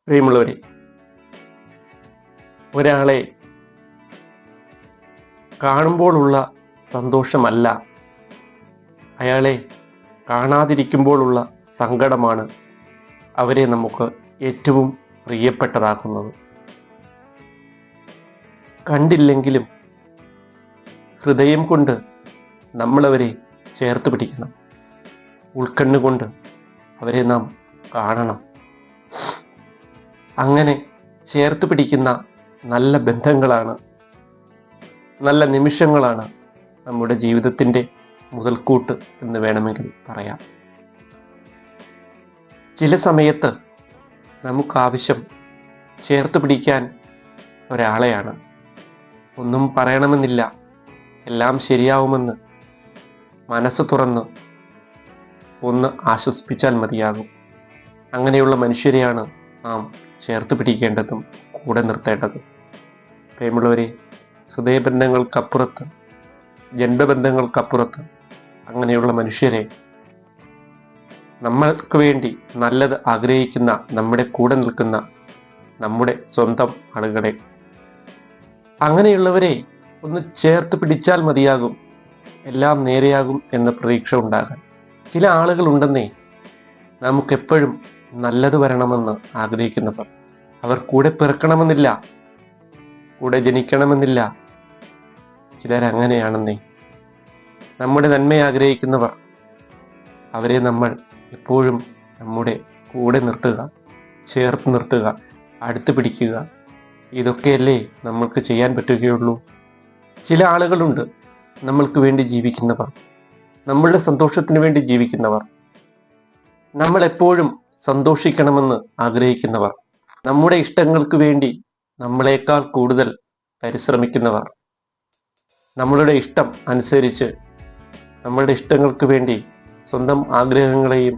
പ്രിയമുള്ളവരെ, ഒരാളെ കാണുമ്പോഴുള്ള സന്തോഷമല്ല, അയാളെ കാണാതിരിക്കുമ്പോഴുള്ള സങ്കടമാണ് അവരെ നമുക്ക് ഏറ്റവും പ്രിയപ്പെട്ടതാക്കുന്നത്. കണ്ടില്ലെങ്കിലും ഹൃദയം കൊണ്ട് നമ്മളവരെ ചേർത്ത് പിടിക്കണം. ഉൾക്കണ്ണുകൊണ്ട് അവരെ നാം കാണണം. അങ്ങനെ ചേർത്ത് പിടിക്കുന്ന നല്ല ബന്ധങ്ങളാണ്, നല്ല നിമിഷങ്ങളാണ് നമ്മുടെ ജീവിതത്തിൻ്റെ മുതൽക്കൂട്ട് എന്ന് വേണമെങ്കിൽ പറയാം. ചില സമയത്ത് നമുക്കാവശ്യം ചേർത്ത് പിടിക്കാൻ ഒരാളെയാണ്. ഒന്നും പറയണമെന്നില്ല, എല്ലാം ശരിയാവുമെന്ന് മനസ്സ് തുറന്ന് ഒന്ന് ആശ്വസിപ്പിച്ചാൽ മതിയാകും. അങ്ങനെയുള്ള മനുഷ്യരെയാണ് നാം ചേർത്ത് പിടിക്കേണ്ടതും കൂടെ നിർത്തേണ്ടതും. പ്രിയമുള്ളവരെ, ഹൃദയബന്ധങ്ങൾക്കപ്പുറത്ത്, ജന്മബന്ധങ്ങൾക്കപ്പുറത്ത് അങ്ങനെയുള്ള മനുഷ്യരെ, നമ്മൾക്ക് വേണ്ടി നല്ലത് ആഗ്രഹിക്കുന്ന, നമ്മുടെ കൂടെ നിൽക്കുന്ന നമ്മുടെ സ്വന്തം ആളുകളെ, അങ്ങനെയുള്ളവരെ ഒന്ന് ചേർത്ത് പിടിച്ചാൽ മതിയാകും എല്ലാം നേരെയാകും എന്ന പ്രതീക്ഷ ഉണ്ടാകാൻ. ചില ആളുകളുണ്ടെന്നേ, നമുക്കെപ്പോഴും നല്ലത് വരണമെന്ന് ആഗ്രഹിക്കുന്നവർ. അവർ കൂടെ പിറക്കണമെന്നില്ല, കൂടെ ജനിക്കണമെന്നില്ല. ചിലരങ്ങനെയാണെന്നേ. നമ്മുടെ നന്മ ആഗ്രഹിക്കുന്നവർ, അവരെ നമ്മൾ എപ്പോഴും നമ്മുടെ കൂടെ നിർത്തുക, ചേർത്ത് നിർത്തുക, അടുത്ത് പിടിക്കുക. ഇതൊക്കെയല്ലേ നമ്മൾക്ക് ചെയ്യാൻ പറ്റുകയുള്ളൂ. ചില ആളുകളുണ്ട് നമ്മൾക്ക് വേണ്ടി ജീവിക്കുന്നവർ, നമ്മളുടെ സന്തോഷത്തിന് വേണ്ടി ജീവിക്കുന്നവർ, നമ്മൾ എപ്പോഴും സന്തോഷിക്കണമെന്ന് ആഗ്രഹിക്കുന്നവർ, നമ്മുടെ ഇഷ്ടങ്ങൾക്ക് വേണ്ടി നമ്മളെക്കാൾ കൂടുതൽ പരിശ്രമിക്കുന്നവർ, നമ്മളുടെ ഇഷ്ടം അനുസരിച്ച്, നമ്മളുടെ ഇഷ്ടങ്ങൾക്ക് വേണ്ടി സ്വന്തം ആഗ്രഹങ്ങളെയും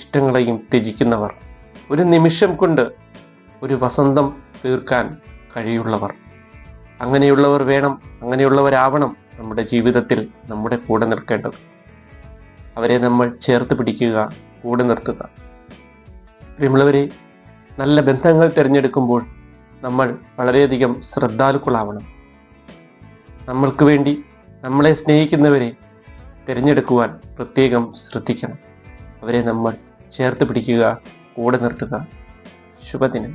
ഇഷ്ടങ്ങളെയും ത്യജിക്കുന്നവർ, ഒരു നിമിഷം കൊണ്ട് ഒരു വസന്തം തീർക്കാൻ കഴിയുള്ളവർ. അങ്ങനെയുള്ളവർ വേണം, അങ്ങനെയുള്ളവരാവണം നമ്മുടെ ജീവിതത്തിൽ നമ്മുടെ കൂടെ നിൽക്കേണ്ടത്. അവരെ നമ്മൾ ചേർത്ത് പിടിക്കുക, കൂടെ നിർത്തുക. പ്രിയമുള്ളവരെ, നല്ല ബന്ധങ്ങൾ തിരഞ്ഞെടുക്കുമ്പോൾ നമ്മൾ വളരെയധികം ശ്രദ്ധാലുക്കളാവണം. നമ്മൾക്ക് വേണ്ടി നമ്മളെ സ്നേഹിക്കുന്നവരെ തിരഞ്ഞെടുക്കുവാൻ പ്രത്യേകം ശ്രദ്ധിക്കണം. അവരെ നമ്മൾ ചേർത്ത് പിടിക്കുക, കൂടെ നിർത്തുക. ശുഭദിനം.